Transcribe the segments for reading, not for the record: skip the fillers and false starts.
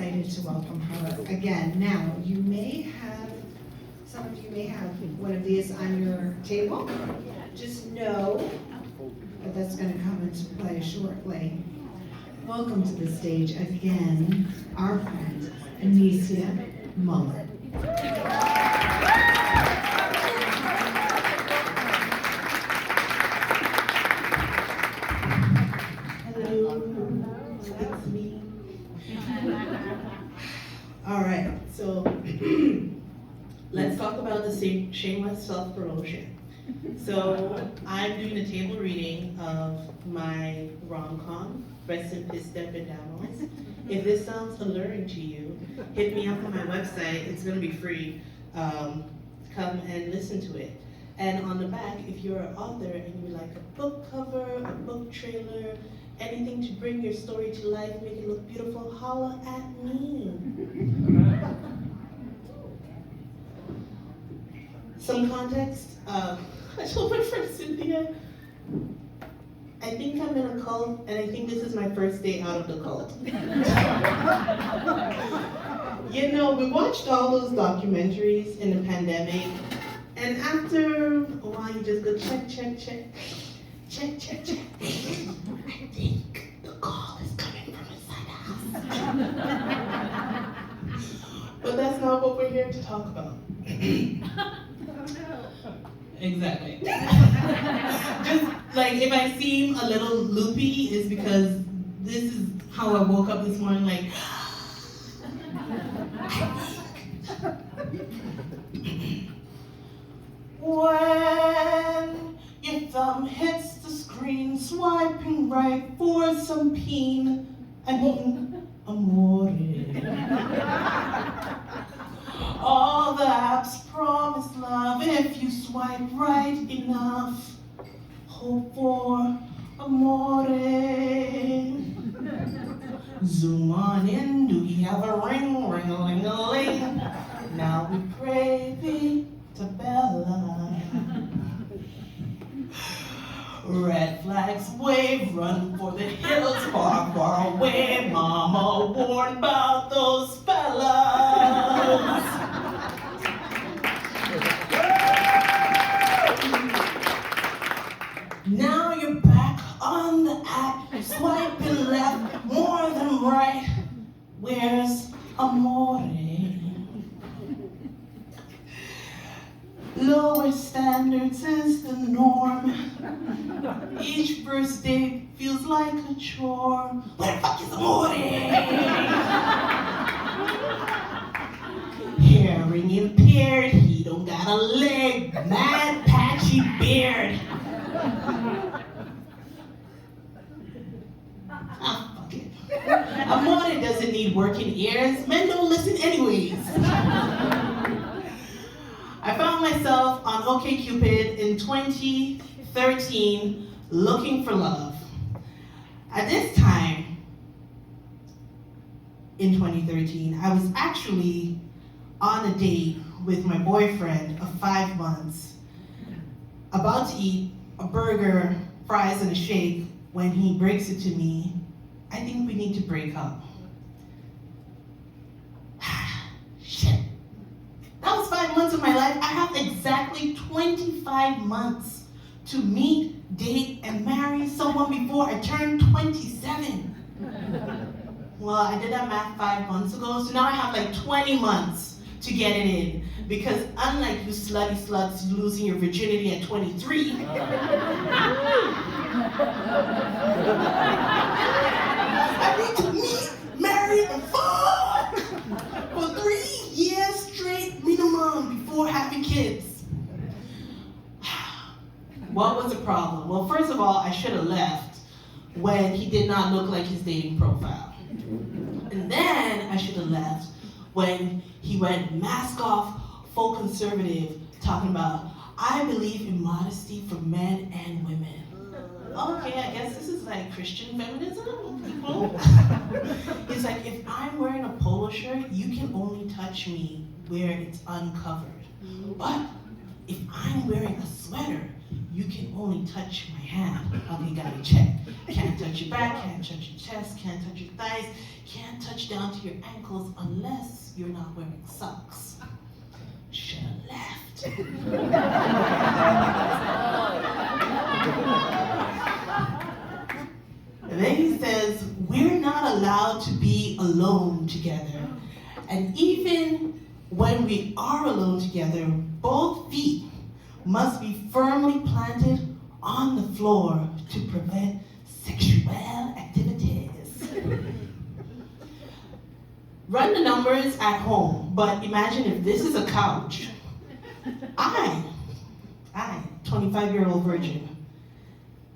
excited to welcome her again. Now, some of you may have one of these on your table. Just know that that's going to come into play shortly. Welcome to the stage again, our friend, Anicia Mullen. It's me. All right, so let's talk about the shameless self-promotion. So I'm doing a table reading of my rom-com, Rest in Peace, Demos. If this sounds alluring to you, hit me up on my website. It's gonna be free. Come and listen to it. And on the back, if you're an author and you like a book cover, a book trailer, anything to bring your story to life, make it look beautiful, holla at me. Some context, I told my friend Cynthia, I think I'm in a cult, and I think this is my first day out of the cult. You know, we watched all those documentaries in the pandemic, and after a while you just go check, check, check. Check, check, check. I think the call is coming from inside the house. But that's not what we're here to talk about. Exactly. Just like if I seem a little loopy, is because this is how I woke up this morning, like. When your thumb hits the screen, swiping right for some peen, I mean, amore. All the apps promise love if you swipe right enough. Hope for amore. Zoom on in, do we have a ring, ring-a-ling-a-ling? Now we pray thee to Bella. Red flags wave, run for the hills, far, far away. Mama warned about those fellas. Now you're back on the app, swiping left more than right. Where's amore? Lower standards is the norm. Each first date feels like a chore. Where the fuck is amore? Hearing impaired, he don't got a leg, mad patchy beard. Ah, fuck it. Amore doesn't need working ears. Men don't listen anyways. I found myself on OkCupid in 2013 looking for love. At this time, in 2013, I was actually on a date with my boyfriend of 5 months, about to eat a burger, fries, and a shake when he breaks it to me, I think we need to break up. Shit. That was 5 months of my life. I have exactly 25 months to meet, date, and marry someone before I turn 27. Well, I did that math 5 months ago, so now I have like 20 months to get it in. Because unlike you slutty sluts losing your virginity at 23, I need to meet, marry, and fuck for 3 years straight minimum before having kids. What was the problem? Well, first of all, I should have left when he did not look like his dating profile. And then I should have left when he went mask off, full conservative, talking about, I believe in modesty for men and women. Okay, I guess this is like Christian feminism, people. He's like, if I'm wearing a polo shirt, you can only touch me where it's uncovered. But if I'm wearing a sweater, you can only touch my hand. Okay, got it, check. Can't touch your back, can't touch your chest, can't touch your thighs, can't touch down to your ankles unless you're not wearing socks. Should've left. And then he says, we're not allowed to be alone together. And even when we are alone together, both feet must be firmly planted on the floor to prevent sexual activities. Run the numbers at home, but imagine if this is a couch. I, 25-year-old virgin,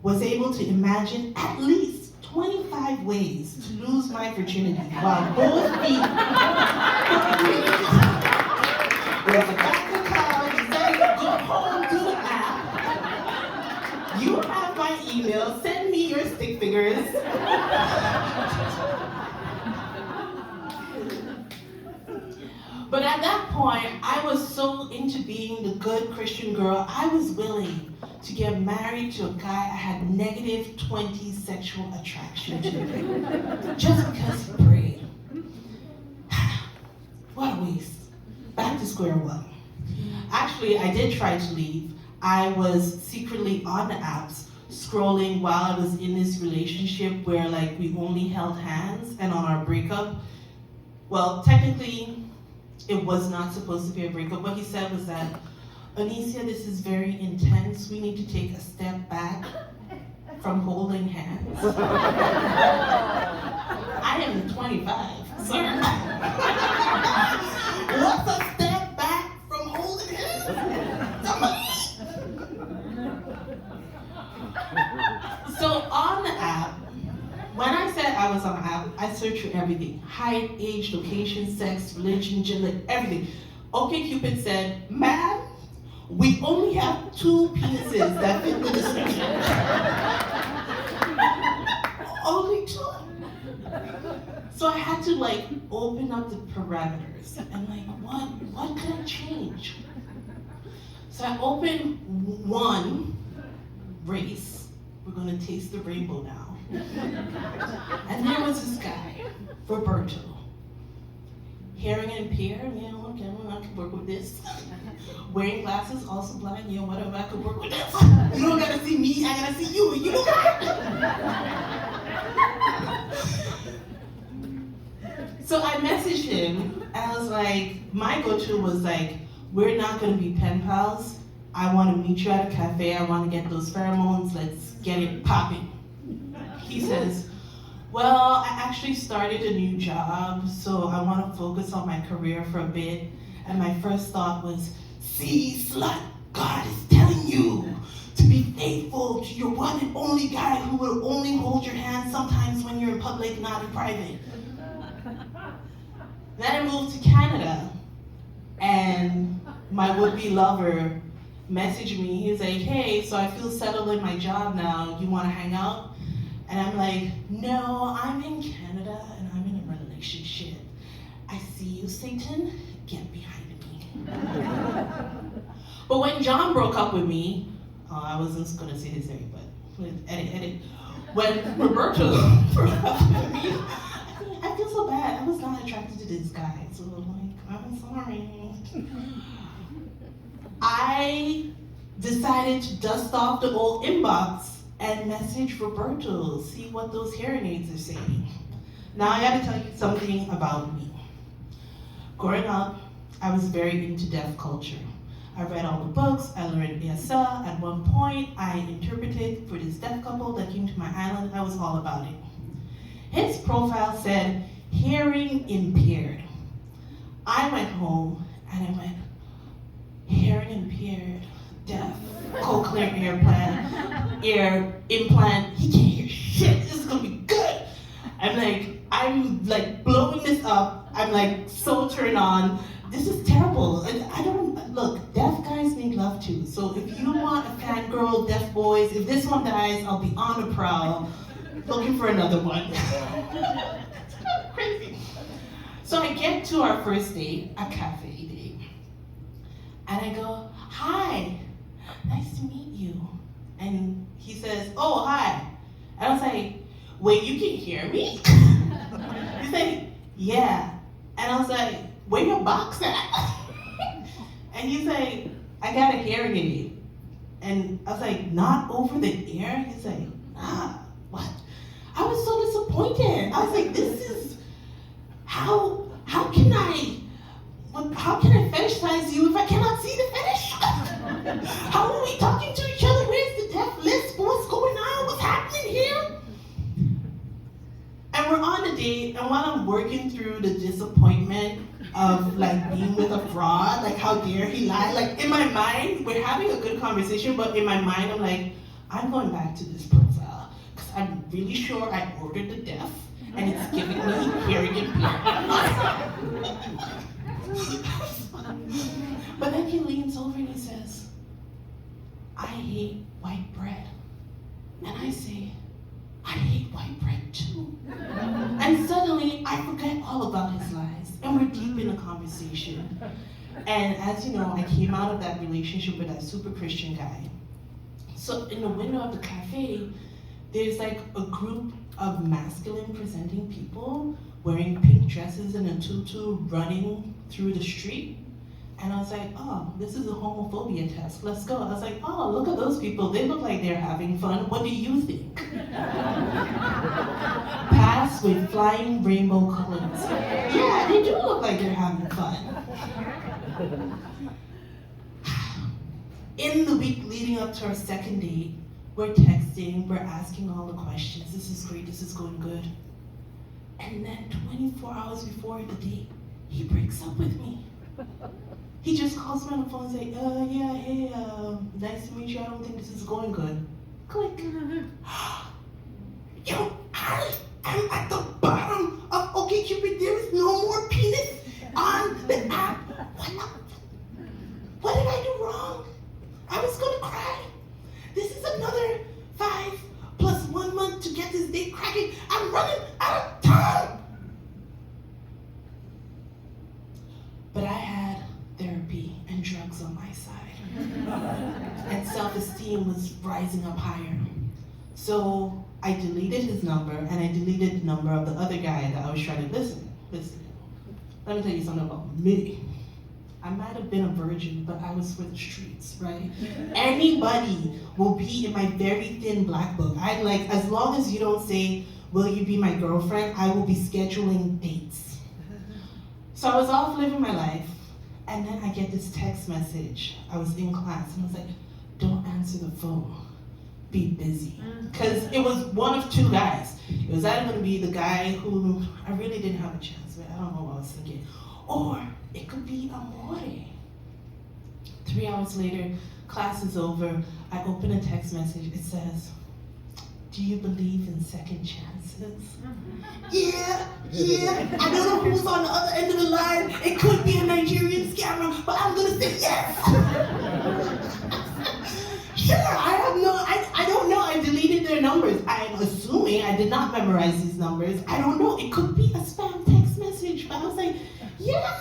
was able to imagine at least 25 ways to lose my virginity while both feet were at the back of the couch, saying, go home, do the app. You have my email, send me your stick figures. But at that point, I was so into being the good Christian girl, I was willing to get married to a guy I had negative 20 sexual attraction to, just because he prayed. What a waste. Back to square one. Actually, I did try to leave. I was secretly on the apps, scrolling while I was in this relationship where like we only held hands, and on our breakup, well, technically, it was not supposed to be a breakup. What he said was that, Anicia, this is very intense. We need to take a step back from holding hands. I am 25, sir. What's a step back from holding hands? So on the app, when I said I was on the app, I searched for everything. Height, age, location, sex, religion, gender, everything. OkCupid said, ma'am, we only have 2 penises that fit the description. Only 2. So I had to like open up the parameters and like, what could I change? So I opened one race. We're gonna taste the rainbow now. And there was this guy, Roberto. Hearing impaired, you know, okay, I could work with this. Wearing glasses, also blind, you know, whatever, I could work with this. You don't gotta see me, I gotta see you, you know So I messaged him, and I was like, my go-to was like, we're not gonna be pen pals. I wanna meet you at a cafe, I wanna get those pheromones, let's get it popping. He says, well, I actually started a new job, so I want to focus on my career for a bit. And my first thought was, see, slut, God is telling you to be faithful to your one and only guy who will only hold your hand sometimes when you're in public, not in private. Then I moved to Canada, and my would-be lover messaged me. He was like, hey, so I feel settled in my job now. You want to hang out? And I'm like, no, I'm in Canada and I'm in a relationship. I see you, Satan. Get behind me. But when John broke up with me, I wasn't gonna say his name, but edit. When Roberto broke up with me, I feel so bad. I was not attracted to this guy, so like, I'm sorry. I decided to dust off the old inbox and message Roberto, see what those hearing aids are saying. Now I gotta tell you something about me. Growing up, I was very into deaf culture. I read all the books, I learned ESL. At one point, I interpreted for this deaf couple that came to my island. I was all about it. His profile said, hearing impaired. I went home and I went, hearing impaired, deaf, cochlear ear implant, he can't hear shit, this is gonna be good. I'm like blowing this up, I'm like so turned on, this is terrible. I don't, look, deaf guys need love too, so if you want a fangirl, deaf boys, if this one dies, I'll be on the prowl, looking for another one. That's kind of crazy. So I get to our first date, a cafe date, and I go, hi, nice to meet you. And he says, oh, hi. And I was like, wait, you can hear me? He's like, yeah. And I was like, where your box at? And he's like, I got a hearing aid. And I was like, not over the ear? He's like, nah, what? I was so disappointed. I was like, this is, how can I fetishize you if I cannot see the fetish? How are we talking to each other? Where's the deaf list? What's going on? What's happening here? And we're on a date, and while I'm working through the disappointment of like being with a fraud, like how dare he lie, like in my mind, we're having a good conversation, but in my mind, I'm like, I'm going back to this profile, because I'm really sure I ordered the deaf, and it's giving me hearing impairment. But then he leans over and he says, I hate white bread. And I say, I hate white bread too. And suddenly I forget all about his lies, and we're deep in a conversation. And as you know, I came out of that relationship with that super Christian guy. So in the window of the cafe, there's like a group of masculine presenting people wearing pink dresses and a tutu running through the street. And I was like, oh, this is a homophobia test. Let's go. I was like, oh, look at those people. They look like they're having fun. What do you think? Pass with flying rainbow colors. Yeah, they do look like they're having fun. In the week leading up to our second date, we're texting, we're asking all the questions. This is great, this is going good. And then 24 hours before the date, he breaks up with me. He just calls me on the phone and says, yeah, hey, nice to meet you. I don't think this is going good. Click. Yo, I am at the bottom of OkCupid. There is no more penis on the app. What did I do wrong? I was gonna cry. This is another 5 plus 1 month to get this date cracking. I'm running out of time. But I had therapy and drugs on my side. And self-esteem was rising up higher. So I deleted his number, and I deleted the number of the other guy that I was trying to listen. Let me tell you something about me. I might have been a virgin, but I was for the streets, right? Anybody will be in my very thin black book. I like, as long as you don't say, will you be my girlfriend, I will be scheduling dates. So I was off living my life, and then I get this text message. I was in class, and I was like, don't answer the phone, be busy. Because it was one of two guys. It was either gonna be the guy who I really didn't have a chance with, I don't know what I was thinking, or it could be Amore. 3 hours later, class is over, I open a text message, it says, do you believe in second chances? Yeah, I don't know who's on the other end of the line. It could be a Nigerian scammer, but I'm gonna say yes. Sure, I don't know, I deleted their numbers. I'm assuming I did not memorize these numbers. I don't know, it could be a spam text message, but I was like, yeah.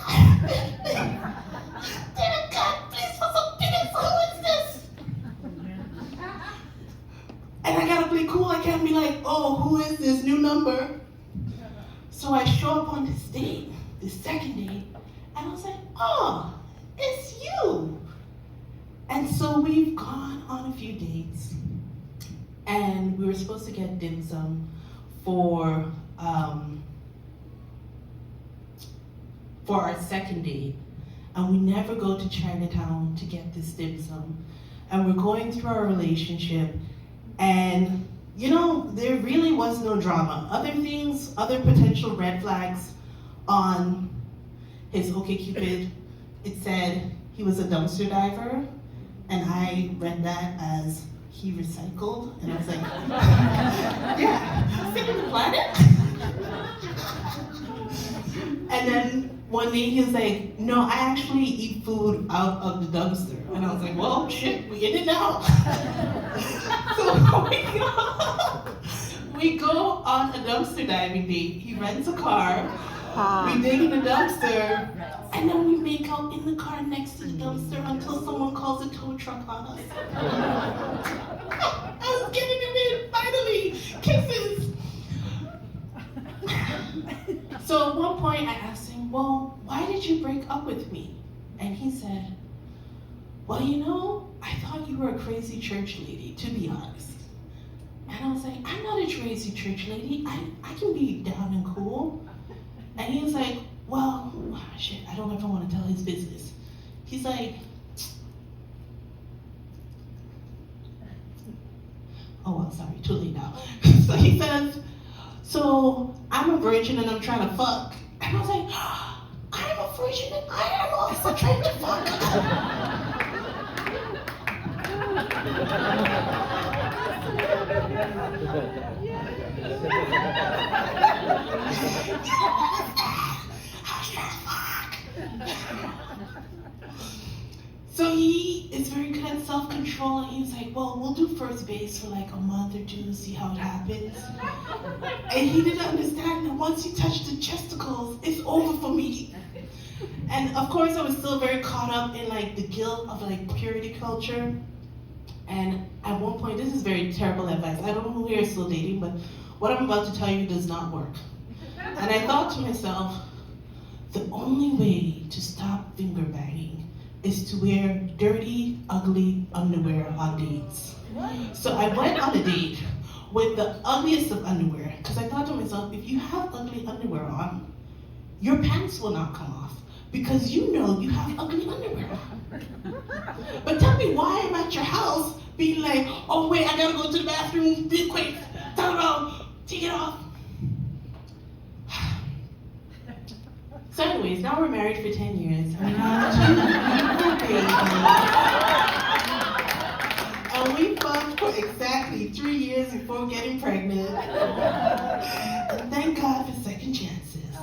Dear God, please for some penis, who is this? And I gotta play cool, I can't be like, oh, who is this new number? So I show up on this date, this second date, and I was like, oh, it's you. And so we've gone on a few dates, and we were supposed to get dim sum for our second date, and we never go to Chinatown to get this dim sum. And we're going through our relationship, and you know, there really was no drama. Other things, other potential red flags on his OkCupid, it said he was a dumpster diver, and I read that as he recycled, and I was like, yeah, saving the planet. And then one day he was like, no, I actually eat food out of the dumpster. And I was like, well, shit, we in it now. So we go on a dumpster diving date. He rents a car, we dig in the dumpster, And then we make out in the car next to the dumpster until someone calls a tow truck on us. I was getting him in, finally, kisses. So at one point I asked him, well, why did you break up with me? And he said, well, you know, I thought you were a crazy church lady, to be honest. And I was like, I'm not a crazy church lady. I can be down and cool. And he was like, well, shit, I don't know if I want to tell his business. He's like, oh, well, sorry, too late now. So he says, so I'm a virgin and I'm trying to fuck. And I was like, I'm a virgin and I am also trying to fuck. So he is very good at self-control, and he was like, well, we'll do first base for like a month or two to see how it happens. And he didn't understand that once you touch the chesticles, it's over for me. And of course I was still very caught up in like the guilt of like purity culture. And at one point, this is very terrible advice. I don't know who here is still dating, but what I'm about to tell you does not work. And I thought to myself, the only way to stop finger banging is to wear dirty, ugly underwear on dates. So I went on a date with the ugliest of underwear, because I thought to myself, if you have ugly underwear on, your pants will not come off, because you know you have ugly underwear on. But tell me why I'm at your house being like, oh wait, I gotta go to the bathroom, be quick, turn around, take it off. So anyways, now we're married for 10 years. And we have two babies. And we fucked for exactly 3 years before getting pregnant. And thank God for second chances.